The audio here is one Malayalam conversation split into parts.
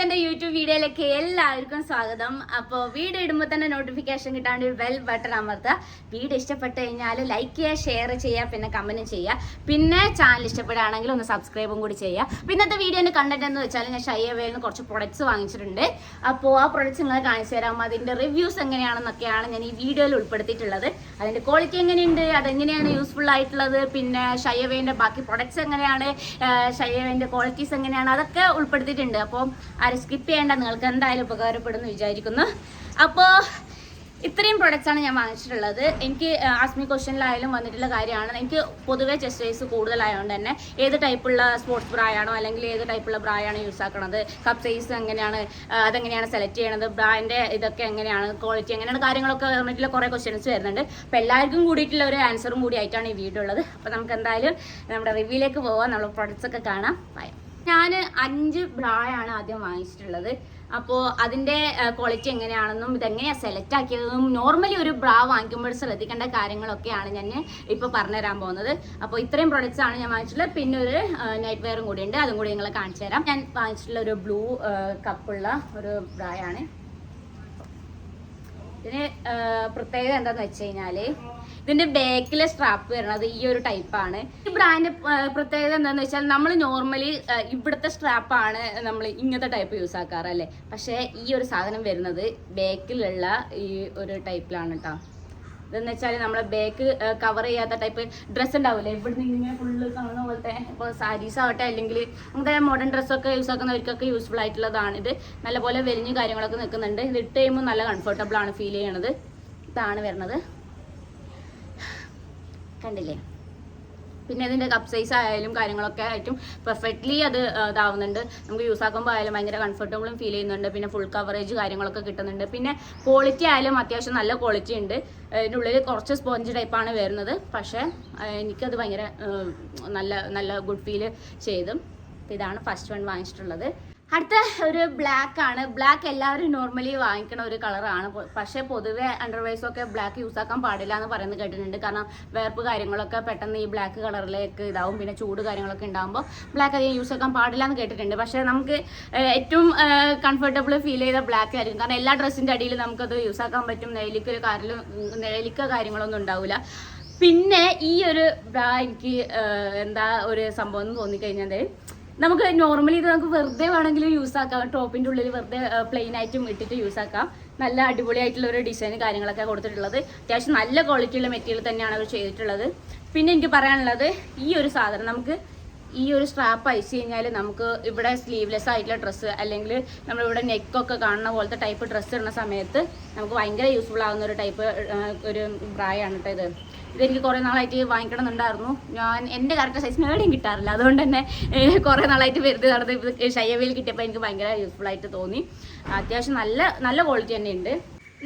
എൻ്റെ യൂട്യൂബ് വീഡിയോയിലേക്ക് എല്ലാവർക്കും സ്വാഗതം. അപ്പോൾ വീഡിയോ ഇടുമ്പോൾ തന്നെ നോട്ടിഫിക്കേഷൻ കിട്ടാണ്ട് ബെൽ ബട്ടൺ അമർത്തുക. വീഡിയോ ഇഷ്ടപ്പെട്ട് കഴിഞ്ഞാൽ ലൈക്ക് ചെയ്യുക, ഷെയർ ചെയ്യുക, പിന്നെ കമൻറ്റും ചെയ്യുക. പിന്നെ ചാനൽ ഇഷ്ടപ്പെടുകയാണെങ്കിൽ ഒന്ന് സബ്സ്ക്രൈബും കൂടി ചെയ്യുക. പിന്നത്തെ വീഡിയോൻ്റെ കണ്ടന്റ് എന്ന് വെച്ചാൽ ഞാൻ ഷൈവേയിൽ നിന്ന് കുറച്ച് പ്രൊഡക്ട്സ് വാങ്ങിച്ചിട്ടുണ്ട്. അപ്പോൾ ആ പ്രൊഡക്ട്സ് നിങ്ങളെ കാണിച്ചു തരാം. അതിൻ്റെ റിവ്യൂസ് എങ്ങനെയാണെന്നൊക്കെയാണ് ഞാൻ ഈ വീഡിയോയിൽ ഉൾപ്പെടുത്തിയിട്ടുള്ളത്. അതിൻ്റെ ക്വാളിറ്റി എങ്ങനെയുണ്ട്, അതെങ്ങനെയാണ് യൂസ്ഫുൾ ആയിട്ടുള്ളത്, പിന്നെ ഷൈവേൻ്റെ ബാക്കി പ്രൊഡക്ട്സ് എങ്ങനെയാണ്, ഷൈവേൻ്റെ ക്വാളിറ്റീസ് എങ്ങനെയാണ്, അതൊക്കെ ഉൾപ്പെടുത്തിയിട്ടുണ്ട്. അപ്പോൾ ആരും സ്കിപ്പ് ചെയ്യേണ്ട, നിങ്ങൾക്ക് എന്തായാലും ഉപകാരപ്പെടുമെന്ന് വിചാരിക്കുന്നു. അപ്പോൾ ഇത്രയും പ്രൊഡക്ട്സാണ് ഞാൻ വാങ്ങിച്ചിട്ടുള്ളത്. എനിക്ക് ആസ്മി ക്വസ്റ്റ്യനിലായാലും വന്നിട്ടുള്ള കാര്യമാണ്. എനിക്ക് പൊതുവേ ചെസ്റ്റ് സൈസ് കൂടുതലായതുകൊണ്ട് തന്നെ ഏത് ടൈപ്പുള്ള സ്പോർട്സ് ബ്രായാണോ അല്ലെങ്കിൽ ഏത് ടൈപ്പുള്ള ബ്രായാണ് യൂസ് ആക്കണത്, കപ്പ് സൈസ് എങ്ങനെയാണ്, അതെങ്ങനെയാണ് സെലക്ട് ചെയ്യണത്, ബ്രാൻഡ് ഇതൊക്കെ എങ്ങനെയാണ്, ക്വാളിറ്റി എങ്ങനെയാണ്, കാര്യങ്ങളൊക്കെ പറഞ്ഞിട്ടുള്ള കുറേ ക്വസ്റ്റ്യൻസ് വരുന്നുണ്ട്. അപ്പോൾ എല്ലാവർക്കും കൂടിയിട്ടുള്ള ഒരു ആൻസറും കൂടി ആയിട്ടാണ് ഈ വീഡിയോ ഉള്ളത്. അപ്പോൾ നമുക്ക് എന്തായാലും നമ്മുടെ റിവ്യൂയിലേക്ക് പോകാം, നമ്മൾ പ്രൊഡക്ട്സ് ഒക്കെ കാണാം. ഞാൻ 5 ബ്രായാണ് ആദ്യം വാങ്ങിച്ചിട്ടുള്ളത്. അപ്പോൾ അതിൻ്റെ ക്വാളിറ്റി എങ്ങനെയാണെന്നും ഇതെങ്ങനെയാണ് സെലക്ട് ആക്കിയതെന്നും നോർമലി ഒരു ബ്രാ വാങ്ങിക്കുമ്പോൾ ശ്രദ്ധിക്കേണ്ട കാര്യങ്ങളൊക്കെയാണ് ഞാൻ ഇപ്പോൾ പറഞ്ഞുതരാൻ പോകുന്നത്. അപ്പോൾ ഇത്രയും പ്രൊഡക്ട്സ് ആണ് ഞാൻ വാങ്ങിച്ചിട്ടുള്ളത്. പിന്നെ ഒരു നൈറ്റ് വെയറും കൂടി ഉണ്ട്, അതും കൂടി നിങ്ങളെ കാണിച്ചു തരാം. ഞാൻ വാങ്ങിച്ചിട്ടുള്ള ഒരു ബ്ലൂ കപ്പുള്ള ഒരു ബ്രായാണ്. ഇതിന് പ്രത്യേകത എന്താന്ന് വെച്ച് കഴിഞ്ഞാൽ ഇതിന്റെ ബാക്കിലെ സ്ട്രാപ്പ് വരുന്നത് ഈ ഒരു ടൈപ്പാണ്. ഈ ബ്രാൻഡ് പ്രത്യേകത എന്താന്ന് വെച്ചാൽ നമ്മൾ നോർമലി ഇവിടുത്തെ സ്ട്രാപ്പാണ് നമ്മൾ ഇങ്ങനത്തെ ടൈപ്പ് യൂസ് ആക്കാറല്ലേ. പക്ഷേ ഈ ഒരു സാധനം വരുന്നത് ബാക്കിലുള്ള ഈ ഒരു ടൈപ്പിലാണ് കേട്ടോ. ഇതെന്ന് വെച്ചാൽ നമ്മളെ ബാക്ക് കവർ ചെയ്യാത്ത ടൈപ്പ് ഡ്രസ്സ് ഉണ്ടാവില്ലേ, ഇവിടുന്ന് ഇങ്ങനെ ഫുള്ള് കാണുന്ന പോലത്തെ. ഇപ്പോൾ സാരീസ് ആവട്ടെ അല്ലെങ്കിൽ അങ്ങനത്തെ മോഡേൺ ഡ്രസ്സൊക്കെ യൂസ് ആക്കുന്നവർക്കൊക്കെ യൂസ്ഫുൾ ആയിട്ടുള്ളതാണ്. ഇത് നല്ലപോലെ വെലിഞ്ഞ് കാര്യങ്ങളൊക്കെ നിൽക്കുന്നുണ്ട്. ഇത് ഇട്ട് കഴിയുമ്പോൾ നല്ല കംഫർട്ടബിൾ ആണ് ഫീൽ ചെയ്യണത്. ഇതാണ് വരുന്നത്, കണ്ടില്ലേ. പിന്നെ ഇതിൻ്റെ കപ്പ് സൈസ് ആയാലും കാര്യങ്ങളൊക്കെ ആയിട്ടും പെർഫെക്റ്റ്ലി അത് ഇതാവുന്നുണ്ട്. നമുക്ക് യൂസ് ആക്കുമ്പോൾ ആയാലും ഭയങ്കര കംഫർട്ടബിളും ഫീൽ ചെയ്യുന്നുണ്ട്. പിന്നെ ഫുൾ കവറേജ് കാര്യങ്ങളൊക്കെ കിട്ടുന്നുണ്ട്. പിന്നെ ക്വാളിറ്റി ആയാലും അത്യാവശ്യം നല്ല ക്വാളിറ്റി ഉണ്ട്. ഇതിൻ്റെ ഉള്ളിൽ കുറച്ച് സ്പോഞ്ച് ടൈപ്പാണ് വരുന്നത്. പക്ഷേ എനിക്കത് ഭയങ്കര നല്ല ഗുഡ് ഫീൽ ചെയ്തു. ഇതാണ് ഫസ്റ്റ് വൺ വാങ്ങിച്ചിട്ടുള്ളത്. അടുത്ത ഒരു ബ്ലാക്ക് ആണ്. ബ്ലാക്ക് എല്ലാവരും നോർമലി വാങ്ങിക്കണ ഒരു കളറാണ്. പക്ഷേ പൊതുവെ അണ്ടർവെയർസൊക്കെ ബ്ലാക്ക് യൂസ് ആക്കാൻ പാടില്ല എന്ന് പറയുന്നത് കേട്ടിട്ടുണ്ട്. കാരണം വേർപ്പ് കാര്യങ്ങളൊക്കെ പെട്ടെന്ന് ഈ ബ്ലാക്ക് കളറിലേക്ക് ഇതാവും. പിന്നെ ചൂട് കാര്യങ്ങളൊക്കെ ഉണ്ടാകുമ്പോൾ ബ്ലാക്ക് അധികം യൂസ് ആക്കാൻ പാടില്ല എന്ന് കേട്ടിട്ടുണ്ട്. പക്ഷേ നമുക്ക് ഏറ്റവും കംഫർട്ടബിൾ ഫീൽ ചെയ്ത ബ്ലാക്ക് ആയിരിക്കും. കാരണം എല്ലാ ഡ്രസ്സിൻ്റെ അടിയിൽ നമുക്കത് യൂസ് ആക്കാൻ പറ്റും. നിഴലിക്ക കാര്യങ്ങളൊന്നും ഉണ്ടാവില്ല. പിന്നെ ഈ ഒരു എനിക്ക് എന്താ ഒരു സംഭവം എന്ന് തോന്നിക്കഴിഞ്ഞാൽ, നമുക്ക് നോർമലി ഇത് നമുക്ക് വെറുതെ വേണമെങ്കിലും യൂസ് ആക്കാം. ടോപ്പിൻ്റെ ഉള്ളിൽ വെറുതെ പ്ലെയിൻ ആയിട്ടും ഇട്ടിട്ട് യൂസ് ആക്കാം. നല്ല അടിപൊളിയായിട്ടുള്ള ഒരു ഡിസൈൻ കാര്യങ്ങളൊക്കെ കൊടുത്തിട്ടുള്ളത്. അത്യാവശ്യം നല്ല ക്വാളിറ്റിയുള്ള മെറ്റീരിയൽ തന്നെയാണ് അവർ ചെയ്തിട്ടുള്ളത്. പിന്നെ എനിക്ക് പറയാനുള്ളത്, ഈ ഒരു സാധനം നമുക്ക് ഈ ഒരു സ്ട്രാപ്പ് അയച്ചു കഴിഞ്ഞാൽ നമുക്ക് ഇവിടെ സ്ലീവ്ലെസ് ആയിട്ടുള്ള ഡ്രസ്സ് അല്ലെങ്കിൽ നമ്മളിവിടെ നെക്കൊക്കെ കാണുന്ന പോലത്തെ ടൈപ്പ് ഡ്രസ്സ് ഇടുന്ന സമയത്ത് നമുക്ക് ഭയങ്കര യൂസ്ഫുൾ ആവുന്ന ഒരു ടൈപ്പ് ഒരു ബ്രായാണ് കേട്ടോ ഇത്. ഇതെനിക്ക് കുറേ നാളായിട്ട് വാങ്ങിക്കണം എന്നുണ്ടായിരുന്നു. ഞാൻ എൻ്റെ കറക്റ്റ് സൈസിന് എവിടെയും കിട്ടാറില്ല. അതുകൊണ്ട് തന്നെ കുറേ നാളായിട്ട് വെറുതെ നടന്ന് ഇത് ഷൈവേയിൽ കിട്ടിയപ്പോൾ എനിക്ക് ഭയങ്കര യൂസ്ഫുൾ ആയിട്ട് തോന്നി. അത്യാവശ്യം നല്ല ക്വാളിറ്റി തന്നെ ഉണ്ട്.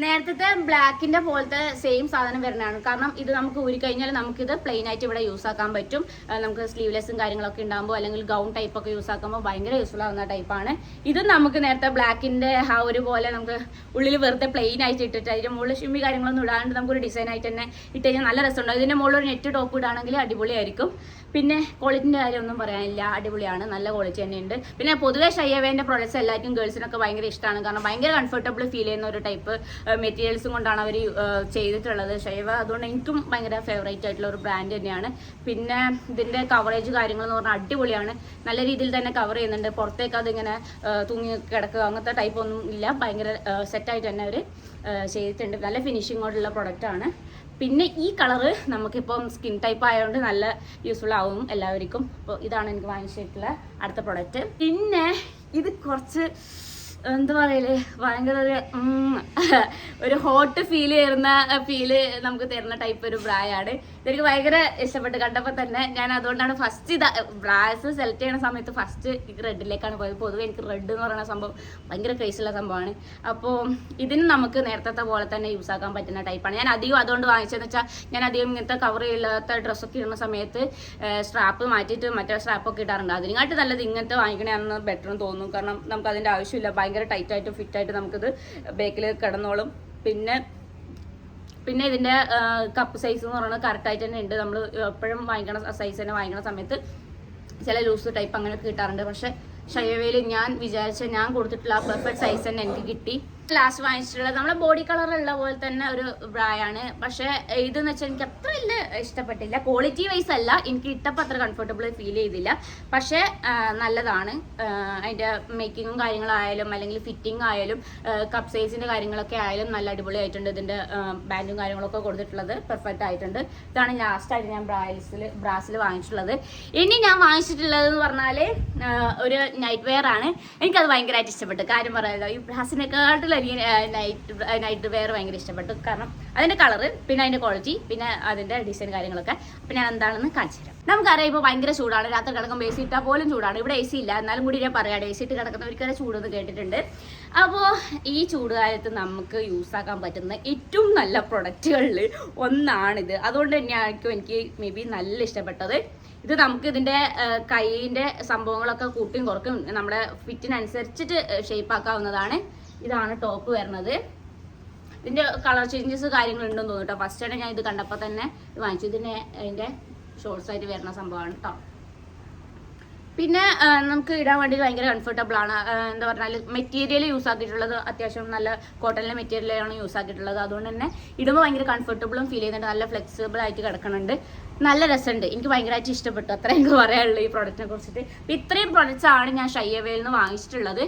നേരത്തെ ബ്ലാക്കിൻ്റെ പോലത്തെ സെയിം സാധനം വരുന്നതാണ്. കാരണം ഇത് നമുക്ക് ഊരിക്കഴിഞ്ഞാൽ നമുക്കിത് പ്ലെയിൻ ആയിട്ട് ഇവിടെ യൂസ് ആക്കാൻ പറ്റും. നമുക്ക് സ്ലീവ്ലെസ്സും കാര്യങ്ങളൊക്കെ ഉണ്ടാകുമ്പോൾ അല്ലെങ്കിൽ ഗൗൺ ടൈപ്പൊക്കെ യൂസ് ആക്കുമ്പോൾ ഭയങ്കര യൂസ്ഫുൾ ആവുന്ന ടൈപ്പാണ്. ഇത് നമുക്ക് നേരത്തെ ബ്ലാക്കിൻ്റെ ആ ഒരു പോലെ നമുക്ക് ഉള്ളിൽ വെറുതെ പ്ലെയിൻ ആയിട്ട് ഇട്ടിട്ട് അതിൻ്റെ മുകളിൽ ഷിമ്മി കാര്യങ്ങളൊന്നും ഇടാണ്ട് നമുക്കൊരു ഡിസൈൻ ആയിട്ട് തന്നെ ഇട്ട് കഴിഞ്ഞാൽ നല്ല രസമുണ്ടാകും. ഇതിൻ്റെ മുകളിൽ ഒരു നെറ്റ് ടോപ്പ് ഇടുകയാണെങ്കിൽ അടിപൊളിയായിരിക്കും. പിന്നെ ക്വാളിറ്റിൻ്റെ കാര്യമൊന്നും പറയാനില്ല, അടിപൊളിയാണ്, നല്ല ക്വാളിറ്റി തന്നെയുണ്ട്. പിന്നെ പൊതുവേ ഷൈവേൻ്റെ പ്രോഡക്ട്സ് എല്ലാവർക്കും ഗേൾസിനൊക്കെ ഭയങ്കര ഇഷ്ടമാണ്. കാരണം ഭയങ്കര കംഫർട്ടബിൾ ഫീൽ ചെയ്യുന്ന ഒരു ടൈപ്പ് മെറ്റീരിയൽസും കൊണ്ടാണ് അവർ ചെയ്തിട്ടുള്ളത് ഷൈവ. അതുകൊണ്ട് എനിക്കും ഭയങ്കര ഫേവറേറ്റ് ആയിട്ടുള്ള ഒരു ബ്രാൻഡ് തന്നെയാണ്. പിന്നെ ഇതിൻ്റെ കവറേജ് കാര്യങ്ങളെന്ന് പറഞ്ഞാൽ അടിപൊളിയാണ്. നല്ല രീതിയിൽ തന്നെ കവർ ചെയ്യുന്നുണ്ട്. പുറത്തേക്ക് അതിങ്ങനെ തൂങ്ങി കിടക്കുക അങ്ങനത്തെ ടൈപ്പ് ഒന്നും ഇല്ല. ഭയങ്കര സെറ്റായിട്ട് തന്നെ അവർ ചെയ്തിട്ടുണ്ട്. നല്ല ഫിനിഷിങ്ങോടുള്ള പ്രൊഡക്റ്റാണ്. പിന്നെ ഈ കളറ് നമുക്കിപ്പം സ്കിൻ ടൈപ്പ് ആയതുകൊണ്ട് നല്ല യൂസ്ഫുൾ ആവും എല്ലാവർക്കും. അപ്പോൾ ഇതാണ് എനിക്ക് വാങ്ങിച്ചിട്ടുള്ള അടുത്ത പ്രൊഡക്റ്റ്. പിന്നെ ഇത് കുറച്ച് എന്താ പറയല്, ഭയങ്കര ഒരു ഹോട്ട് ഫീൽ നമുക്ക് തരുന്ന ടൈപ്പ് ഒരു ബ്രായാണ്. ഇതെനിക്ക് ഭയങ്കര ഇഷ്ടപ്പെട്ട് കണ്ടപ്പോൾ തന്നെ. ഞാൻ അതുകൊണ്ടാണ് ഫസ്റ്റ് ബ്രാസ് സെലക്ട് ചെയ്യുന്ന സമയത്ത് ഫസ്റ്റ് റെഡിലേക്കാണ് പോയത്. പൊതുവെ എനിക്ക് റെഡ് എന്ന് പറയുന്ന സംഭവം ഭയങ്കര ക്രേസുള്ള സംഭവമാണ്. അപ്പോൾ ഇതിന് നമുക്ക് നേരത്തെ പോലെ തന്നെ യൂസ് ആക്കാൻ പറ്റുന്ന ടൈപ്പാണ്. ഞാൻ അധികം അതുകൊണ്ട് വാങ്ങിച്ചതെന്ന് വെച്ചാൽ, ഞാൻ അധികം ഇങ്ങനത്തെ കവർ ചെയ്യാത്ത ഡ്രസ്സൊക്കെ ഇടുന്ന സമയത്ത് സ്ട്രാപ്പ് മാറ്റിയിട്ട് മറ്റേ സ്ട്രാപ്പൊക്കെ ഇടാറുണ്ട്. അതിനായിട്ട് നല്ലത് ഇങ്ങനത്തെ വാങ്ങിക്കണമെന്ന് ബെറ്റർ എന്ന് തോന്നുന്നു. കാരണം നമുക്ക് അതിൻ്റെ ആവശ്യമില്ല. ഭയങ്കര ടൈറ്റായിട്ട് ഫിറ്റായിട്ട് നമുക്കിത് ബാക്കിൽ കിടന്നോളും. പിന്നെ ഇതിൻ്റെ കപ്പ് സൈസ് എന്ന് പറയുന്നത് കറക്റ്റായിട്ട് തന്നെ ഉണ്ട്. നമ്മൾ എപ്പോഴും വാങ്ങിക്കണ സൈസ് തന്നെ വാങ്ങിക്കണ സമയത്ത് ചില ലൂസ് ടൈപ്പ് അങ്ങനെയൊക്കെ കിട്ടാറുണ്ട്. പക്ഷേ ഷയവേല് ഞാൻ വിചാരിച്ച ഞാൻ കൊടുത്തിട്ടുള്ള ആ പെർഫെക്റ്റ് സൈസ് തന്നെ എനിക്ക് കിട്ടി. ലാസ്റ്റ് വാങ്ങിച്ചിട്ടുള്ളത് നമ്മളെ ബോഡി കളറുള്ള പോലെ തന്നെ ഒരു ബ്രായാണ്. പക്ഷെ ഇതെന്ന് വെച്ചാൽ എനിക്ക് അത്ര വലിയ ഇഷ്ടപ്പെട്ടില്ല. ക്വാളിറ്റി വൈസ് അല്ല, എനിക്ക് ഇട്ടപ്പോൾ അത്ര കംഫർട്ടബിൾ ഫീൽ ചെയ്തില്ല. പക്ഷെ നല്ലതാണ്. അതിൻ്റെ മേക്കിങ്ങും കാര്യങ്ങളായാലും അല്ലെങ്കിൽ ഫിറ്റിംഗ് ആയാലും കപ്പ് സൈസിൻ്റെ കാര്യങ്ങളൊക്കെ ആയാലും നല്ല അടിപൊളിയായിട്ടുണ്ട്. ഇതിൻ്റെ ബാൻഡും കാര്യങ്ങളൊക്കെ കൊടുത്തിട്ടുള്ളത് പെർഫെക്റ്റ് ആയിട്ടുണ്ട്. ഇതാണ് ലാസ്റ്റായിട്ട് ഞാൻ ബ്രാസിൽ വാങ്ങിച്ചിട്ടുള്ളത്. ഇനി ഞാൻ വാങ്ങിച്ചിട്ടുള്ളത് എന്ന് പറഞ്ഞാൽ ഒരു നൈറ്റ് വെയർ ആണ്. എനിക്കത് ഭയങ്കരമായിട്ട് ഇഷ്ടപ്പെട്ടു. കാര്യം പറയാമല്ലോ, ഈ ബ്രാസിനെക്കാട്ടിൽ എനിക്ക് നൈറ്റ് വെയർ ഭയങ്കര ഇഷ്ടപ്പെട്ടു. കാരണം അതിൻ്റെ കളറ്, പിന്നെ അതിൻ്റെ ക്വാളിറ്റി, പിന്നെ അതിൻ്റെ ഡിസൈൻ കാര്യങ്ങളൊക്കെ. അപ്പം ഞാൻ എന്താണെന്ന് കാണിച്ചു തരാം. നമുക്കറിയാം ഇപ്പോൾ ഭയങ്കര ചൂടാണ്. രാത്രി കിടക്കുമ്പോൾ AC ഇട്ടാൽ പോലും ചൂടാണ്. ഇവിടെ AC ഇല്ല, എന്നാലും കൂടി ഞാൻ പറയാം, AC ഇട്ട് കിടക്കുന്നവർക്കത് ചൂടെന്ന് കേട്ടിട്ടുണ്ട്. അപ്പോൾ ഈ ചൂടുകാലത്ത് നമുക്ക് യൂസാക്കാൻ പറ്റുന്ന ഏറ്റവും നല്ല പ്രൊഡക്റ്റുകളിൽ ഒന്നാണിത്. അതുകൊണ്ട് തന്നെയായിരിക്കും എനിക്ക് മേ ബി നല്ല ഇഷ്ടപ്പെട്ടത്. ഇത് നമുക്ക് ഇതിൻ്റെ കൈയിൻ്റെ സംഭവങ്ങളൊക്കെ കൂട്ടിയും കുറക്കും നമ്മുടെ ഫിറ്റിനനുസരിച്ചിട്ട് ഷേപ്പ് ആക്കാവുന്നതാണ്. ഇതാണ് ടോപ്പ് വരുന്നത്. ഇതിൻ്റെ കളർ ചേഞ്ചസ് കാര്യങ്ങളുണ്ടെന്ന് തോന്നുന്നു കേട്ടോ. ഫസ്റ്റ് തന്നെ ഞാൻ ഇത് കണ്ടപ്പോൾ തന്നെ വാങ്ങിച്ചു. ഇതിൻ്റെ അതിൻ്റെ ഷോർട്സ് ആയിട്ട് വരുന്ന സംഭവമാണ് കേട്ടോ. പിന്നെ നമുക്ക് ഇടാൻ വേണ്ടി ഭയങ്കര കംഫർട്ടബിൾ ആണ്. എന്താ പറഞ്ഞാൽ മെറ്റീരിയൽ യൂസ് ആക്കിയിട്ടുള്ളത് അത്യാവശ്യം നല്ല കോട്ടണിലെ മെറ്റീരിയലാണ് യൂസ് ആക്കിയിട്ടുള്ളത്. അതുകൊണ്ട് തന്നെ ഇടുമ്പോൾ ഭയങ്കര കംഫർട്ടബിളും ഫീൽ ചെയ്യുന്നുണ്ട്. നല്ല ഫ്ലെക്സിബിൾ ആയിട്ട് കിടക്കുന്നുണ്ട്. നല്ല രസമുണ്ട്. എനിക്ക് ഭയങ്കരമായിട്ട് ഇഷ്ടപ്പെട്ടു. അത്ര എനിക്ക് പറയാനുള്ളൂ ഈ പ്രോഡക്റ്റിനെ കുറിച്ചിട്ട്. അപ്പോൾ ഇത്രയും പ്രോഡക്റ്റ്സ് ആണ് ഞാൻ ഷൈയവേയിൽ നിന്ന് വാങ്ങിച്ചിട്ടുള്ളത്.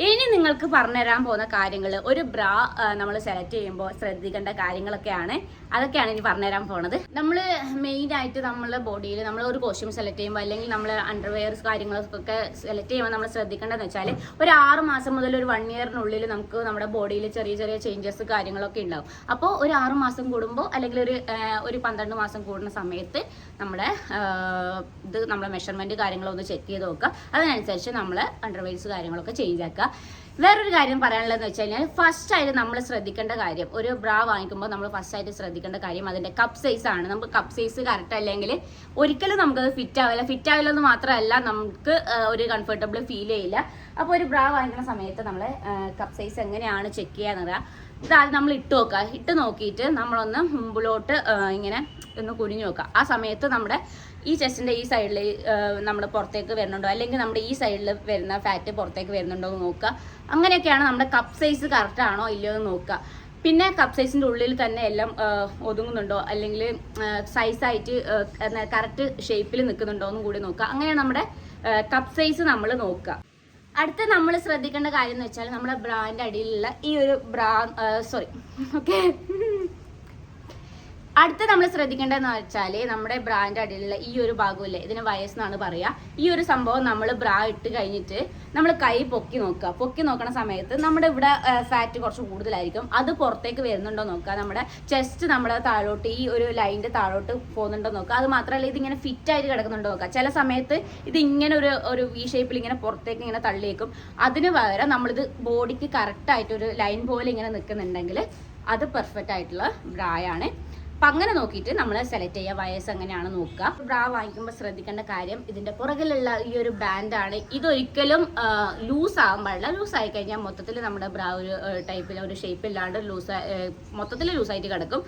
ഇനി നിങ്ങൾക്ക് പറഞ്ഞുതരാൻ പോകുന്ന കാര്യങ്ങൾ, ഒരു ബ്രാ നമ്മൾ സെലക്ട് ചെയ്യുമ്പോൾ ശ്രദ്ധിക്കേണ്ട കാര്യങ്ങളൊക്കെയാണ്. അതൊക്കെയാണ് ഇനി പറഞ്ഞുതരാൻ പോകുന്നത്. നമ്മൾ മെയിനായിട്ട് നമ്മളെ ബോഡിയിൽ നമ്മൾ ഒരു കോസ്റ്റ്യൂം സെലക്ട് ചെയ്യുമ്പോൾ അല്ലെങ്കിൽ നമ്മൾ അണ്ടർവെയർസ് കാര്യങ്ങളൊക്കെ സെലക്ട് ചെയ്യുമ്പോൾ നമ്മൾ ശ്രദ്ധിക്കേണ്ടതെന്ന് വെച്ചാൽ ഒരു 6 മാസം മുതൽ ഒരു 1 ഇയറിനുള്ളിൽ നമുക്ക് നമ്മുടെ ബോഡിയിൽ ചെറിയ ചെറിയ ചേഞ്ചസ് കാര്യങ്ങളൊക്കെ ഉണ്ടാവും. അപ്പോൾ ഒരു 6 മാസം കൂടുമ്പോൾ അല്ലെങ്കിൽ ഒരു 12 മാസം കൂടുന്ന സമയത്ത് നമ്മുടെ നമ്മളെ മെഷർമെൻറ്റ് കാര്യങ്ങളൊന്ന് ചെക്ക് ചെയ്ത് നോക്കുക. അതിനനുസരിച്ച് നമ്മൾ അണ്ടർവെയർസ് കാര്യങ്ങളൊക്കെ ചേഞ്ച് ആക്കുക. വേറൊരു കാര്യം പറയാനുള്ളതെന്ന് വെച്ച് കഴിഞ്ഞാൽ ഫസ്റ്റ് ആയിട്ട് നമ്മൾ ശ്രദ്ധിക്കേണ്ട കാര്യം, ഒരു ബ്രാ വാങ്ങിക്കുമ്പോൾ നമ്മൾ ഫസ്റ്റ് ആയിട്ട് ശ്രദ്ധിക്കേണ്ട കാര്യം അതിൻ്റെ കപ്പ് സൈസ് ആണ്. നമുക്ക് കപ്പ് സൈസ് കറക്റ്റ് അല്ലെങ്കിൽ ഒരിക്കലും നമുക്കത് ഫിറ്റ് ആവില്ലെന്ന് മാത്രമല്ല നമുക്ക് ഒരു കംഫർട്ടബിൾ ഫീൽ ചെയ്യില്ല. അപ്പോൾ ഒരു ബ്രാ വാങ്ങിക്കുന്ന സമയത്ത് നമ്മൾ കപ്പ് സൈസ് എങ്ങനെയാണ് ചെക്ക് ചെയ്യാന്ന് ഇതാദ്യം നമ്മൾ ഇട്ട് നോക്കിയിട്ട് നമ്മളൊന്ന് മുമ്പിലോട്ട് ഇങ്ങനെ ഒന്ന് കുനിഞ്ഞു നോക്കുക. ആ സമയത്ത് നമ്മുടെ ഈ ചെസ്റ്റിൻ്റെ ഈ സൈഡിൽ നമ്മൾ പുറത്തേക്ക് വരുന്നുണ്ടോ അല്ലെങ്കിൽ നമ്മുടെ ഈ സൈഡിൽ വരുന്ന ഫാറ്റ് പുറത്തേക്ക് വരുന്നുണ്ടോ എന്ന് നോക്കുക. അങ്ങനെയൊക്കെയാണ് നമ്മുടെ കപ്പ് സൈസ് കറക്റ്റ് ആണോ ഇല്ലയോ എന്ന് നോക്കുക. പിന്നെ കപ്പ് സൈസിൻ്റെ ഉള്ളിൽ തന്നെ എല്ലാം ഒതുങ്ങുന്നുണ്ടോ അല്ലെങ്കിൽ സൈസായിട്ട് കറക്റ്റ് ഷേപ്പിൽ നിൽക്കുന്നുണ്ടോ എന്നും കൂടി നോക്കുക. അങ്ങനെയാണ് നമ്മുടെ കപ്പ് സൈസ് നമ്മൾ നോക്കുക. അടുത്ത നമ്മൾ ശ്രദ്ധിക്കേണ്ട കാര്യം എന്ന് വെച്ചാൽ നമ്മുടെ ബ്രാൻ്റെ അടിയിലുള്ള ഈ ഒരു അടുത്ത നമ്മൾ ശ്രദ്ധിക്കേണ്ടതെന്ന് വെച്ചാൽ നമ്മുടെ ബ്രാൻ്റെ അടിയിലുള്ള ഈ ഒരു ഭാഗമില്ലേ, ഇതിന് വയസ്സെന്നാണ് പറയുക. ഈ ഒരു സംഭവം നമ്മൾ ബ്രാ ഇട്ട് കഴിഞ്ഞിട്ട് നമ്മൾ കൈ പൊക്കി നോക്കുക. പൊക്കി നോക്കണ സമയത്ത് നമ്മുടെ ഇവിടെ ഫാറ്റ് കുറച്ച് കൂടുതലായിരിക്കും. അത് പുറത്തേക്ക് വരുന്നുണ്ടോ നോക്കുക. നമ്മുടെ ചെസ്റ്റ് നമ്മുടെ താഴോട്ട് ഈ ഒരു ലൈനിൻ്റെ താഴോട്ട് പോകുന്നുണ്ടോ നോക്കുക. അത് മാത്രമല്ല ഇതിങ്ങനെ ഫിറ്റായിട്ട് കിടക്കുന്നുണ്ടോ നോക്കുക. ചില സമയത്ത് ഇതിങ്ങനെ ഒരു വി ഷേപ്പിൽ ഇങ്ങനെ പുറത്തേക്ക് ഇങ്ങനെ തള്ളിയേക്കും. അതിന് പകരം നമ്മളിത് ബോഡിക്ക് കറക്റ്റായിട്ട് ഒരു ലൈൻ പോലെ ഇങ്ങനെ നിൽക്കുന്നുണ്ടെങ്കിൽ അത് പെർഫെക്റ്റ് ആയിട്ടുള്ള ബ്രായാണ്. അപ്പം അങ്ങനെ നോക്കിയിട്ട് നമ്മൾ സെലക്ട് ചെയ്യുക. വയസ്സ് എങ്ങനെയാണ് നോക്കുക. ബ്രാ വാങ്ങിക്കുമ്പോൾ ശ്രദ്ധിക്കേണ്ട കാര്യം ഇതിൻ്റെ പുറകിലുള്ള ഈ ഒരു ബാൻഡാണ്. ഇതൊരിക്കലും ലൂസ് ആകാൻ പാടില്ല. ലൂസായി കഴിഞ്ഞാൽ മൊത്തത്തിൽ നമ്മുടെ ബ്രാ ഒരു ടൈപ്പിൽ ഒരു ഷേപ്പില്ലാണ്ട് മൊത്തത്തിൽ ലൂസായിട്ട് കിടക്കും.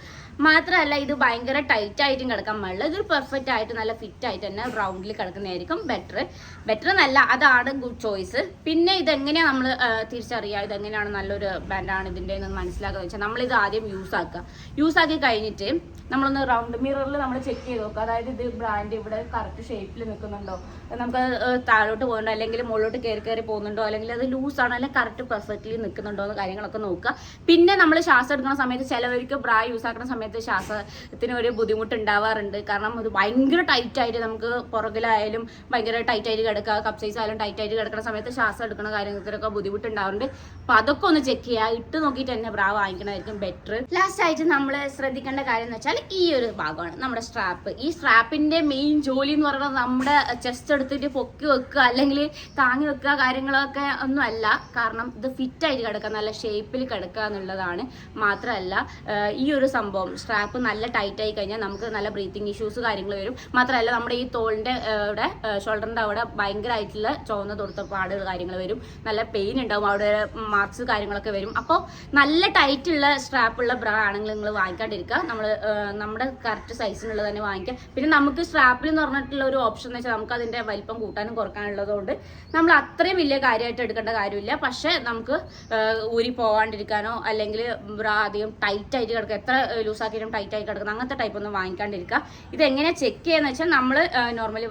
മാത്രമല്ല ഇത് ഭയങ്കര ടൈറ്റായിട്ടും കിടക്കാൻ പാടില്ല. ഇതൊരു പെർഫെക്റ്റ് ആയിട്ട് നല്ല ഫിറ്റ് ആയിട്ട് തന്നെ റൗണ്ടിൽ കിടക്കുന്നതായിരിക്കും ബെറ്റർ എന്നല്ല, അതാണ് ഗുഡ് ചോയ്സ്. പിന്നെ ഇതെങ്ങനെയാണ് നമ്മൾ തിരിച്ചറിയുക ഇതെങ്ങനെയാണ് നല്ലൊരു ബാൻഡാണ് ഇതിൻ്റെ എന്ന് മനസ്സിലാക്കുക വെച്ചാൽ നമ്മളിത് ആദ്യം യൂസാക്കി കഴിഞ്ഞിട്ട് നമ്മളൊന്ന് റൗണ്ട് മിററിൽ നമ്മൾ ചെക്ക് ചെയ്ത് നോക്കുക. അതായത് ഇത് ബ്രാൻഡ് ഇവിടെ കറക്റ്റ് ഷേപ്പിൽ നിൽക്കുന്നുണ്ടോ, നമുക്ക് താഴോട്ട് പോകുന്നുണ്ടോ അല്ലെങ്കിൽ മുകളിലോട്ട് കയറി പോകുന്നുണ്ടോ, അല്ലെങ്കിൽ അത് ലൂസാണോ അല്ലെങ്കിൽ കറക്റ്റ് പെർഫെക്റ്റ്ലി നിൽക്കുന്നുണ്ടോ എന്ന് കാര്യങ്ങളൊക്കെ നോക്കുക. പിന്നെ നമ്മൾ ശ്വാസം എടുക്കുന്ന സമയത്ത് ചിലവർക്ക് ബ്രാ യൂസ് ആക്കുന്ന സമയത്ത് ശ്വാസത്തിന് ഒരു ബുദ്ധിമുട്ട് ഉണ്ടാവാറുണ്ട്. കാരണം അത് ഭയങ്കര ടൈറ്റായിട്ട് നമുക്ക് പുറകിലായാലും ഭയങ്കര ടൈറ്റായിട്ട് കിടക്കുക, കപ്പ് സൈസ് ആയാലും ടൈറ്റായിട്ട് കിടക്കുന്ന സമയത്ത് ശ്വാസം എടുക്കുന്ന കാര്യങ്ങൾക്കൊക്കെ ബുദ്ധിമുട്ടുണ്ടാവാറുണ്ട്. അപ്പോൾ അതൊക്കെ ഒന്ന് ചെക്ക് ചെയ്യുക. ഇട്ട് നോക്കിയിട്ട് തന്നെ ബ്രാ വാങ്ങിക്കണമായിരിക്കും ബെറ്റർ. ലാസ്റ്റ് ആയിട്ട് നമ്മൾ ശ്രദ്ധിക്കേണ്ട കാര്യം എന്ന് വെച്ചാൽ ഈ ഒരു ഭാഗമാണ് നമ്മുടെ സ്ട്രാപ്പ്. ഈ സ്ട്രാപ്പിന്റെ മെയിൻ ജോലി എന്ന് പറയുന്നത് നമ്മുടെ ചെസ്റ്റ് എടുത്തിട്ട് പൊക്കി വെക്കുക അല്ലെങ്കിൽ താങ്ങി വെക്കുക കാര്യങ്ങളൊക്കെ ഒന്നും അല്ല. കാരണം ഇത് ഫിറ്റ് ആയിട്ട് കിടക്കുക, നല്ല ഷേപ്പിൽ കിടക്കുക എന്നുള്ളതാണ്. മാത്രമല്ല ഈ ഒരു സംഭവം സ്ട്രാപ്പ് നല്ല ടൈറ്റ് ആയി കഴിഞ്ഞാൽ നമുക്ക് നല്ല ബ്രീത്തിങ് ഇഷ്യൂസ് കാര്യങ്ങൾ വരും. മാത്രമല്ല നമ്മുടെ ഈ തോളിന്റെ അവിടെ ഷോൾഡറിന്റെ അവിടെ ഭയങ്കരമായിട്ടുള്ള ചുവന്ന തൊടുത്ത പാടുകൾ കാര്യങ്ങൾ വരും. നല്ല പെയിൻ ഉണ്ടാവും, അവിടെ മാർക്സ് കാര്യങ്ങളൊക്കെ വരും. അപ്പോൾ നല്ല ടൈറ്റുള്ള സ്ട്രാപ്പുള്ള ബ്രാ ആണെങ്കിൽ നിങ്ങൾ വാങ്ങിക്കാണ്ടിരിക്കുക. നമ്മൾ നമ്മുടെ കറക്റ്റ് സൈസിനുള്ളത് തന്നെ വാങ്ങിക്കാം. പിന്നെ നമുക്ക് സ്ട്രാപ്പിൽ എന്ന് പറഞ്ഞിട്ടുള്ള ഒരു ഓപ്ഷൻ എന്ന് വെച്ചാൽ നമുക്ക് അതിൻ്റെ വലിപ്പം കൂട്ടാനും കുറക്കാനുള്ളതുകൊണ്ട് നമ്മൾ അത്രയും വലിയ കാര്യമായിട്ട് എടുക്കേണ്ട കാര്യമില്ല. പക്ഷേ നമുക്ക് ഊരി പോകാണ്ടിരിക്കാനോ അല്ലെങ്കിൽ ബ്രാ അധികം ടൈറ്റ് ആയിട്ട് കിടക്കുക, എത്ര ലൂസാക്കിയിട്ടും ടൈറ്റ് ആയിട്ട് കിടക്കുന്ന അങ്ങനത്തെ ടൈപ്പ് ഒന്നും വാങ്ങിക്കാണ്ടിരിക്കുക. ഇതെങ്ങനെ ചെക്ക് ചെയ്യുക വെച്ചാൽ നമ്മൾ നോർമലി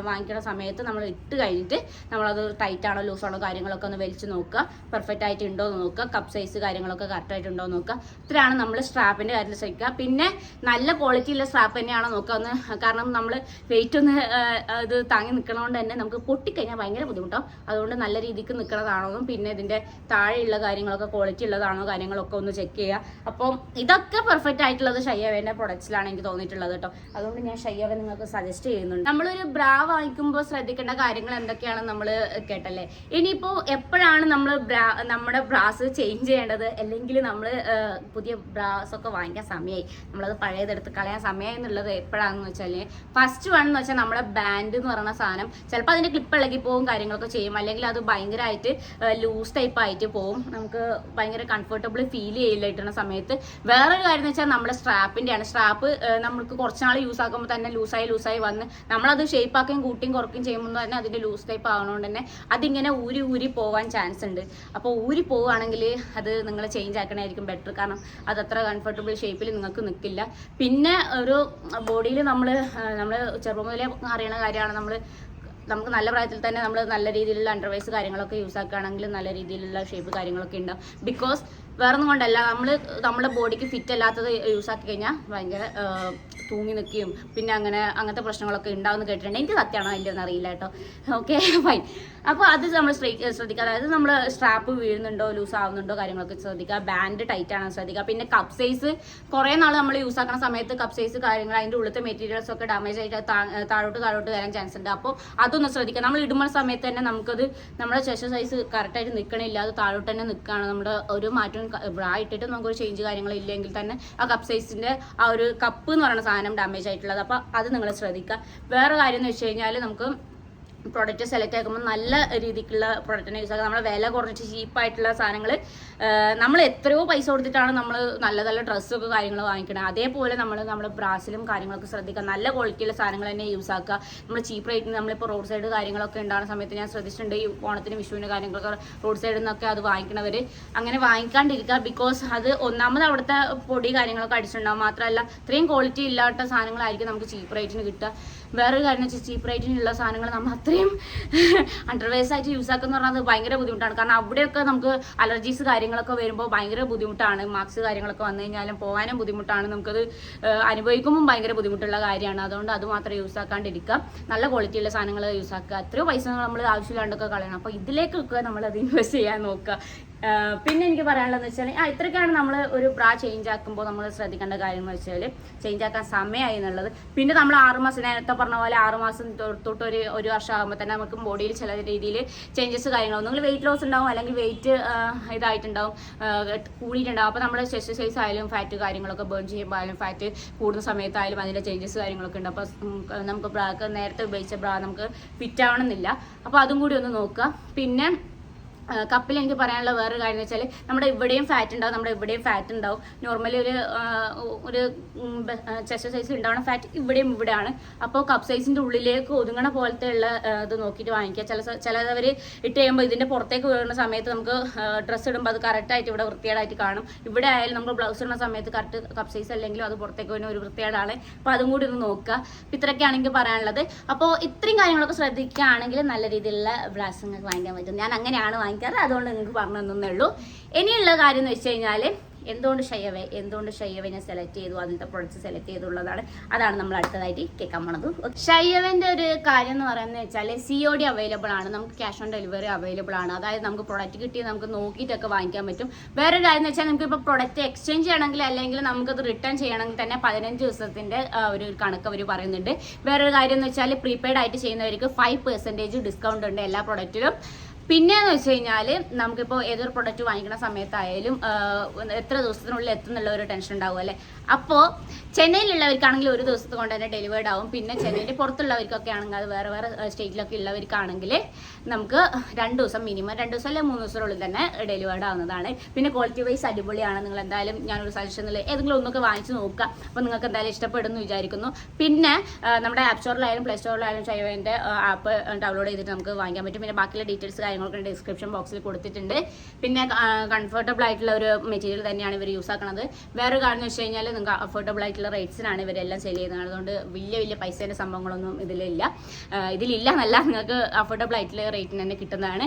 വാങ്ങിക്കുന്ന സമയത്ത് നമ്മൾ ഇട്ട് കഴിഞ്ഞിട്ട് നമ്മളത് ടൈറ്റ് ആണോ ലൂസാണോ കാര്യങ്ങളൊക്കെ ഒന്ന് വലിച്ച് നോക്കുക, പെർഫെക്റ്റ് ആയിട്ട് ഉണ്ടോ എന്ന് നോക്കുക, കപ്പ് സൈസ് കാര്യങ്ങളൊക്കെ കറക്റ്റ് ആയിട്ട് ഉണ്ടോ എന്ന് നോക്കുക. ഇത്രയാണ് നമ്മൾ സ്ട്രാപ്പിൻ്റെ കാര്യത്തിൽ ശ്രമിക്കുക. പിന്നെ നല്ല ക്വാളിറ്റി ഉള്ള സ്ട്രാപ്പ് തന്നെയാണോ നോക്കുക എന്ന്, കാരണം നമ്മൾ വെയിറ്റ് ഒന്ന് ഇത് താങ്ങി നിൽക്കണതുകൊണ്ട് തന്നെ നമുക്ക് പൊട്ടിക്കഴിഞ്ഞാൽ ഭയങ്കര ബുദ്ധിമുട്ടാവും. അതുകൊണ്ട് നല്ല രീതിക്ക് നിൽക്കുന്നതാണോന്നും പിന്നെ ഇതിൻ്റെ താഴെയുള്ള കാര്യങ്ങളൊക്കെ ക്വാളിറ്റി ഉള്ളതാണോ കാര്യങ്ങളൊക്കെ ഒന്ന് ചെക്ക് ചെയ്യുക. അപ്പം ഇതൊക്കെ പെർഫെക്റ്റ് ആയിട്ടുള്ളത് ഷയ്യവേൻ്റെ പ്രൊഡക്ട്സിലാണ് എനിക്ക് തോന്നിയിട്ടുള്ളത് കേട്ടോ. അതുകൊണ്ട് ഞാൻ ഷയ്യവ നിങ്ങൾക്ക് സജസ്റ്റ് ചെയ്യുന്നുണ്ട്. നമ്മളൊരു ബ്രാ വാങ്ങിക്കുമ്പോൾ ശ്രദ്ധിക്കേണ്ട കാര്യങ്ങൾ എന്തൊക്കെയാണെന്ന് നമ്മൾ കേട്ടല്ലേ. ഇനിയിപ്പോൾ എപ്പോഴാണ് നമ്മൾ നമ്മുടെ ബ്രാസ് ചേഞ്ച് ചെയ്യേണ്ടത്, അല്ലെങ്കിൽ നമ്മൾ പുതിയ ബ്രാസ് ഒക്കെ വാങ്ങിക്കാൻ സമയമായി, നമ്മളത് പഴയതെടുത്ത് കളയാൻ സമയമായി എന്നുള്ളത് എപ്പോഴാണെന്ന് വെച്ചാൽ, ഫസ്റ്റ് വൺ എന്ന് വെച്ചാൽ നമ്മുടെ ബാൻഡ് എന്ന് പറയുന്ന സാധനം ചിലപ്പോൾ അതിൻ്റെ ക്ലിപ്പ് ഇളകി പോകും കാര്യങ്ങളൊക്കെ ചെയ്യും, അല്ലെങ്കിൽ അത് ഭയങ്കരമായിട്ട് ലൂസ് ടൈപ്പ് ആയിട്ട് പോകും, നമുക്ക് ഭയങ്കര കംഫർട്ടബിൾ ഫീൽ ചെയ്യില്ല ഇട്ടുന്ന സമയത്ത്. വേറൊരു കാര്യം എന്ന് വെച്ചാൽ നമ്മുടെ സ്ട്രാപ്പിൻ്റെയാണ്. സ്ട്രാപ്പ് നമുക്ക് കുറച്ച് നാൾ യൂസ് ആക്കുമ്പോൾ തന്നെ ലൂസായി വന്ന് നമ്മളത് ഷേപ്പ് ആക്കുകയും കൂട്ടിയും കുറയ്ക്കുകയും ചെയ്യുമ്പോൾ തന്നെ അതിൻ്റെ ലൂസ് ടൈപ്പ് ആവുന്നതുകൊണ്ട് തന്നെ അതിങ്ങനെ ഊരി പോകാൻ ചാൻസ് ഉണ്ട്. അപ്പോൾ ഊരി പോവുകയാണെങ്കിൽ അത് നിങ്ങൾ ചേഞ്ച് ആക്കണമായിരിക്കും ബെറ്റർ, കാരണം അതത്ര കംഫർട്ടബിൾ ഷേപ്പിൽ നിങ്ങൾക്ക് നിൽക്കില്ല. പിന്നെ ഒരു ബോഡിയിൽ നമ്മൾ ചെറുപ്പം മുതലേ അറിയണ കാര്യമാണ്, നമുക്ക് നല്ല പ്രായത്തിൽ തന്നെ നമ്മൾ നല്ല രീതിയിലുള്ള അണ്ടർവൈസ് കാര്യങ്ങളൊക്കെ യൂസ് ആക്കുകയാണെങ്കിൽ നല്ല രീതിയിലുള്ള ഷേപ്പ് കാര്യങ്ങളൊക്കെ ഉണ്ടാവും. ബിക്കോസ് വേറൊന്നും കൊണ്ടല്ല, നമ്മുടെ ബോഡിക്ക് ഫിറ്റ് അല്ലാത്തത് യൂസ് ആക്കി കഴിഞ്ഞാൽ ഭയങ്കര തൂങ്ങി നിൽക്കുകയും പിന്നെ അങ്ങനത്തെ പ്രശ്നങ്ങളൊക്കെ ഉണ്ടാവുമെന്ന് കേട്ടിട്ടുണ്ട്. എനിക്ക് സത്യമാണോ ഇല്ലെന്ന് അറിയില്ല കേട്ടോ. Okay fine. അപ്പോൾ അത് നമ്മൾ ശ്രദ്ധിക്കുക. അതായത് നമ്മൾ സ്ട്രാപ്പ് വീഴുന്നുണ്ടോ ലൂസ് ആവുന്നുണ്ടോ കാര്യങ്ങളൊക്കെ ശ്രദ്ധിക്കുക. ബാൻഡ് ടൈറ്റ് ആണെന്ന് ശ്രദ്ധിക്കുക. പിന്നെ കപ്പ് സൈസ് കുറേ നാൾ നമ്മൾ യൂസ് ആക്കുന്ന സമയത്ത് കപ്പ് സൈസ് കാര്യങ്ങൾ അതിൻ്റെ ഉള്ളിലത്തെ മെറ്റീരിയൽസ് ഒക്കെ ഡാമേജ് ആയിട്ട് താഴോട്ട് വരാൻ ചാൻസ് ഉണ്ട്. അപ്പോൾ അതൊന്ന് ശ്രദ്ധിക്കുക. നമ്മൾ ഇടുമ്പോൾ സമയത്ത് തന്നെ നമ്മുടെ ചെസ്റ്റ് സൈസ് കറക്റ്റായിട്ട് നിൽക്കണില്ല, അത് താഴോട്ട് തന്നെ നിൽക്കുകയാണ്. നമ്മുടെ ഒരു മാറ്റവും ബ്രാ ഇട്ടിട്ട് നമുക്കൊരു ചേഞ്ച് കാര്യങ്ങളില്ലെങ്കിൽ തന്നെ ആ കപ്പ് സൈസിൻ്റെ ആ ഒരു കപ്പ് എന്ന് പറയുന്ന സാധനം ഡാമേജ് ആയിട്ടുള്ളത്. അപ്പോൾ അത് നിങ്ങൾ ശ്രദ്ധിക്കുക. വേറെ കാര്യം എന്ന് വെച്ച് കഴിഞ്ഞാൽ നമുക്ക് പ്രൊഡക്റ്റ് സെലക്ട് ആക്കുമ്പോൾ നല്ല രീതിക്കുള്ള പ്രൊഡക്റ്റിനെ യൂസ് ആക്കുക. നമ്മുടെ വില കുറച്ച് ചീപ്പായിട്ടുള്ള സാധനങ്ങൾ നമ്മൾ എത്രയോ പൈസ കൊടുത്തിട്ടാണ് നമ്മൾ നല്ല നല്ല ഡ്രസ്സൊക്കെ കാര്യങ്ങൾ വാങ്ങിക്കണം. അതേപോലെ നമ്മുടെ ബ്രാസിലും കാര്യങ്ങളൊക്കെ ശ്രദ്ധിക്കുക. നല്ല ക്വാളിറ്റിയുള്ള സാധനങ്ങൾ തന്നെ യൂസ് ആക്കുക. നമ്മൾ ചീപ്പ് റേറ്റിന് നമ്മളിപ്പോൾ റോഡ് സൈഡ് കാര്യങ്ങളൊക്കെ ഉണ്ടാകുന്ന സമയത്ത് ഞാൻ ശ്രദ്ധിച്ചിട്ടുണ്ട്, ഈ ഓണത്തിന് വിഷുവിന് കാര്യങ്ങളൊക്കെ റോഡ് സൈഡിൽ നിന്നൊക്കെ അത് വാങ്ങിക്കണവർ അങ്ങനെ വാങ്ങിക്കാണ്ടിരിക്കുക. ബിക്കോസ് അത് ഒന്നാമത് അവിടുത്തെ പൊടി കാര്യങ്ങളൊക്കെ അടിച്ചിട്ടുണ്ടാകും, മാത്രമല്ല ഇത്രയും ക്വാളിറ്റി ഇല്ലാത്ത സാധനങ്ങളായിരിക്കും നമുക്ക് ചീപ്പ് റേറ്റിന് കിട്ടുക. വേറൊരു കാര്യം വെച്ചാൽ ചീപ്പ് റേറ്റിനുള്ള സാധനങ്ങൾ നമ്മൾ അത്രയും അണ്ടർവൈസ് ആയിട്ട് യൂസ് ആക്കുക എന്ന് പറഞ്ഞാൽ ഭയങ്കര ബുദ്ധിമുട്ടാണ്. കാരണം അവിടെയൊക്കെ നമുക്ക് അലർജീസ് കാര്യങ്ങളൊക്കെ വരുമ്പോൾ ഭയങ്കര ബുദ്ധിമുട്ടാണ്. മാർക്സ് കാര്യങ്ങളൊക്കെ വന്നു കഴിഞ്ഞാലും പോകാനും ബുദ്ധിമുട്ടാണ്, നമുക്കത് അനുഭവിക്കുമ്പോൾ ഭയങ്കര ബുദ്ധിമുട്ടുള്ള കാര്യമാണ്. അതുകൊണ്ട് അത് മാത്രം യൂസ് ആക്കാണ്ടിരിക്കുക. നല്ല ക്വാളിറ്റിയുള്ള സാധനങ്ങൾ യൂസ് ആക്കുക. എത്രയോ പൈസ നമ്മൾ ആവശ്യമില്ലാണ്ടൊക്കെ കളയണം. അപ്പോൾ ഇതിലേക്കൊക്കെ നമ്മളത് ഇൻവെസ്റ്റ് ചെയ്യാൻ നോക്കുക. പിന്നെ എനിക്ക് പറയാനുള്ളതെന്ന് വെച്ചാൽ ഇത്രയൊക്കെയാണ് നമ്മൾ ഒരു ബ്രാ ചേഞ്ച് ആക്കുമ്പോൾ നമ്മൾ ശ്രദ്ധിക്കേണ്ട കാര്യം എന്ന് വെച്ചാൽ, ചേഞ്ച് ആക്കാൻ സമയമായി എന്നുള്ളത്. പിന്നെ നമ്മൾ 6 മാസം നേരത്തെ പറഞ്ഞ പോലെ 6 മാസം തൊട്ട് ഒരു വർഷം ആകുമ്പോൾ തന്നെ നമുക്ക് ബോഡിയിൽ ചില രീതിയിൽ ചേഞ്ചസ് കാര്യങ്ങളാവും. നിങ്ങൾ വെയിറ്റ് ലോസ് ഉണ്ടാവും, അല്ലെങ്കിൽ വെയിറ്റ് ഇതായിട്ടുണ്ടാവും, കൂടിയിട്ടുണ്ടാവും. അപ്പോൾ നമ്മുടെ ചെസ്റ്റ് സൈസ് ആയാലും ഫാറ്റ് കാര്യങ്ങളൊക്കെ ബേൺ ചെയ്യുമ്പോൾ ആയാലും ഫാറ്റ് കൂടുന്ന സമയത്തായാലും അതിൻ്റെ ചേഞ്ചസ് കാര്യങ്ങളൊക്കെ ഉണ്ട്. അപ്പോൾ നമുക്ക് ബ്രാക്ക് നേരത്തെ ഉപയോഗിച്ച ബ്രാ നമുക്ക് ഫിറ്റ് ആവണമെന്നില്ല. അപ്പോൾ അതും കൂടി ഒന്ന് നോക്കുക. പിന്നെ കപ്പിൽ എനിക്ക് പറയാനുള്ള വേറൊരു കാര്യം എന്ന് വെച്ചാൽ, നമ്മുടെ ഇവിടെയും ഫാറ്റ് ഉണ്ടാവും, നമ്മുടെ ഇവിടെയും ഫാറ്റ് ഉണ്ടാവും. നോർമലി ഒരു ചെസ്റ്റ് സൈസ് ഉണ്ടാവുന്ന ഫാറ്റ് ഇവിടെയാണ്. അപ്പോൾ കപ്പ് സൈസിൻ്റെ ഉള്ളിലേക്ക് ഒതുങ്ങണ പോലത്തെ ഉള്ള ഇത് നോക്കിയിട്ട് വാങ്ങിക്കുക. ചിലവർ ഇട്ട് കഴിയുമ്പോൾ ഇതിൻ്റെ പുറത്തേക്ക് വീഴുന്ന സമയത്ത് നമുക്ക് ഡ്രസ്സ് ഇടുമ്പോൾ അത് കറക്റ്റായിട്ട് ഇവിടെ വൃത്തികേടായിട്ട് കാണും. ഇവിടെ ആയാലും നമ്മൾ ബ്ലൗസ് ഇടുന്ന സമയത്ത് കറക്റ്റ് കപ്പ് സൈസ് അല്ലെങ്കിലും അത് പുറത്തേക്ക് വരുന്ന ഒരു വൃത്തികേടാണ്. അപ്പോൾ അതും കൂടി ഒന്ന് നോക്കുക. ഇത്രയൊക്കെയാണ് എനിക്ക് പറയാനുള്ളത്. അപ്പോൾ ഇത്രയും കാര്യങ്ങളൊക്കെ ശ്രദ്ധിക്കുകയാണെങ്കിൽ നല്ല രീതിയിലുള്ള ബ്രാസ് നിങ്ങൾക്ക് വാങ്ങിക്കാൻ പറ്റും. ഞാൻ അങ്ങനെയാണ് വാങ്ങിക്കാറ്, അതുകൊണ്ട് നിങ്ങൾക്ക് പറഞ്ഞു തന്നേ ഉള്ളൂ. ഇനിയുള്ള കാര്യം എന്ന് വെച്ച് കഴിഞ്ഞാൽ, എന്തുകൊണ്ട് ഷയ്യവനെ സെലക്ട് ചെയ്തു, അതിൻ്റെ പ്രൊഡക്ട്സ് സെലക്ട് ചെയ്തുള്ളതാണ്. അതാണ് നമ്മൾ അടുത്തതായിട്ട് കേൾക്കാൻ പോണത്. ഷയ്യവൻ്റെ ഒരു കാര്യം എന്ന് പറയുന്നത് വെച്ചാൽ COD അവൈലബിൾ ആണ്, നമുക്ക് ക്യാഷ് ഓൺ ഡെലിവറി അവൈലബിൾ ആണ്. അതായത് നമുക്ക് പ്രൊഡക്റ്റ് കിട്ടി നമുക്ക് നോക്കിയിട്ടൊക്കെ വാങ്ങിക്കാൻ പറ്റും. വേറൊരു കാര്യം എന്ന് വെച്ചാൽ, നമുക്ക് ഇപ്പോൾ പ്രൊഡക്റ്റ് എക്സ്ചേഞ്ച് ചെയ്യണമെങ്കിൽ അല്ലെങ്കിൽ നമുക്കത് റിട്ടേൺ ചെയ്യണമെങ്കിൽ തന്നെ 15 ദിവസത്തിൻ്റെ ഒരു കണക്ക് അവർ പറയുന്നുണ്ട്. വേറൊരു കാര്യം എന്ന് വെച്ചാൽ, പ്രീപെയ്ഡ് ആയിട്ട് ചെയ്യുന്നവർക്ക് 5% ഡിസ്കൗണ്ട് ഉണ്ട് എല്ലാ പ്രൊഡക്റ്റിലും. പിന്നെയെന്ന് വെച്ച് കഴിഞ്ഞാൽ നമുക്കിപ്പോൾ ഏതൊരു പ്രൊഡക്റ്റ് വാങ്ങിക്കുന്ന സമയത്തായാലും എത്ര ദിവസത്തിനുള്ളിൽ എത്തുന്നുള്ള ഒരു ടെൻഷൻ ഉണ്ടാവും അല്ലേ. അപ്പോൾ ചെന്നൈയിലുള്ളവർക്കാണെങ്കിൽ ഒരു ദിവസത്തെ കൊണ്ട് തന്നെ ഡെലിവേർഡ് ആവും. പിന്നെ ചെന്നൈൻ്റെ പുറത്തുള്ളവർക്കൊക്കെ ആണെങ്കിൽ അത് വേറെ വേറെ സ്റ്റേറ്റിലൊക്കെ ഉള്ളവർക്കാണെങ്കിൽ നമുക്ക് 2 ദിവസം മിനിമം 2 ദിവസം അല്ലെങ്കിൽ 3 ദിവസത്തിനുള്ളിൽ തന്നെ ഡെലിവേർഡ് ആവുന്നതാണ്. പിന്നെ ക്വാളിറ്റി വൈസ് അടിപൊളിയാണ്. നിങ്ങൾ എന്തായാലും ഞാനൊരു സജഷനിൽ ഏതെങ്കിലും ഒന്നൊക്കെ വാങ്ങിച്ച് നോക്കുക. അപ്പോൾ നിങ്ങൾക്ക് എന്തായാലും ഇഷ്ടപ്പെടുമെന്ന് വിചാരിക്കുന്നു. പിന്നെ നമ്മുടെ ആപ്പ് സ്റ്റോറിലായാലും പ്ലേ സ്റ്റോറിലായാലും ഷൈവൻ്റെ ആപ്പ് ഡൗൺലോഡ് ചെയ്തിട്ട് നമുക്ക് വാങ്ങിക്കാൻ പറ്റും. പിന്നെ ബാക്കിയുള്ള ഡീറ്റെയിൽസ് കാര്യങ്ങളൊക്കെ ഡിസ്ക്രിപ്ഷൻ ബോക്സിൽ കൊടുത്തിട്ടുണ്ട്. പിന്നെ കംഫർട്ടബിൾ ആയിട്ടുള്ള ഒരു മെറ്റീരിയൽ തന്നെയാണ് ഇവർ യൂസ് ആക്കുന്നത്. വേറൊരു കാരണം എന്ന് വെച്ച് കഴിഞ്ഞാൽ നിങ്ങൾക്ക് അഫോർഡബിൾ ആയിട്ടുള്ള റേറ്റ്സിനാണ് ഇവരെല്ലാം സെയിൽ ചെയ്യുന്നത്. അതുകൊണ്ട് വലിയ പൈസേൻ്റെ സംഭവങ്ങളൊന്നും ഇതിലില്ല എന്നല്ല, നിങ്ങൾക്ക് അഫോർഡബിൾ ആയിട്ടുള്ള റേറ്റിന് തന്നെ കിട്ടുന്നതാണ്.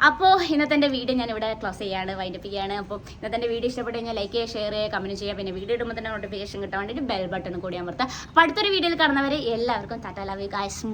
അപ്പോൾ ഇന്നത്തെ എൻ്റെ വീഡിയോ ഞാൻ ഇവിടെ ക്ലോസ് ചെയ്യാണ്, വൈൻഡപ്പ് ചെയ്യാണ്. അപ്പോൾ ഇന്നത്തെ എൻ്റെ വീഡിയോ ഇഷ്ടപ്പെട്ട് കഴിഞ്ഞാൽ ലൈക്ക് ചെയ്യുക, ഷെയർ ചെയ്യുക, കമൻറ്റ് ചെയ്യുക. പിന്നെ വീഡിയോ ഇടുമ്പോൾ തന്നെ നോട്ടിഫിക്കേഷൻ കിട്ടാൻ വേണ്ടിയിട്ട് ബെൽ ബട്ടൺ കൂടി അമർത്തുക. അപ്പോൾ അടുത്തൊരു വീഡിയോയിൽ കാണുന്നവരെ എല്ലാവർക്കും ടാറ്റാ, ലവ് യു ഗൈസ്.